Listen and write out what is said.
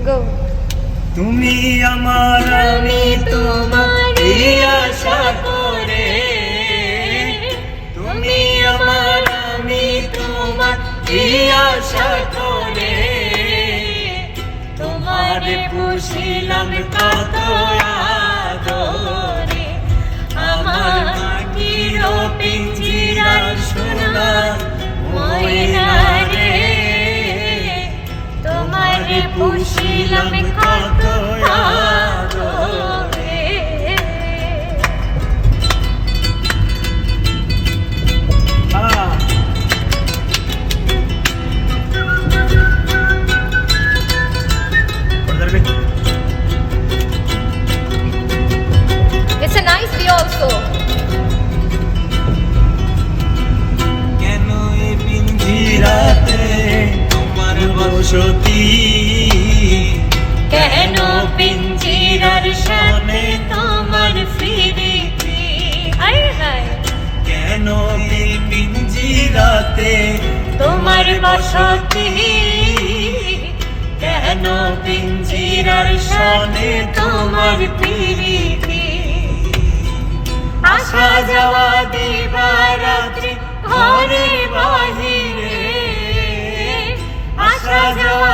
গো। তুমি আমার আমি তোমার এই আশা করে, তুমি আমার আমি তোমার এই আশা করে, তোমারে পুষিলাম কত আদরে, আমার মাটির পিঞ্জিরার সোনা ময়না রে, তোমারে পুষিলাম কত আদরে। It's a nice view also. কেন এই পিঞ্জিরাতে তোমার বসতি, কেন পিঞ্জিরার সামনে তোমার ফিরিতি, হায় হায় কেন এই পিঞ্জিরাতে তোমার বসতি, কেন পিঞ্জিরার সনে তোমার প্রীতি, আসা যাওয়া দিবারাত্রি ঘরে বাহিরে, আসা যাওয়া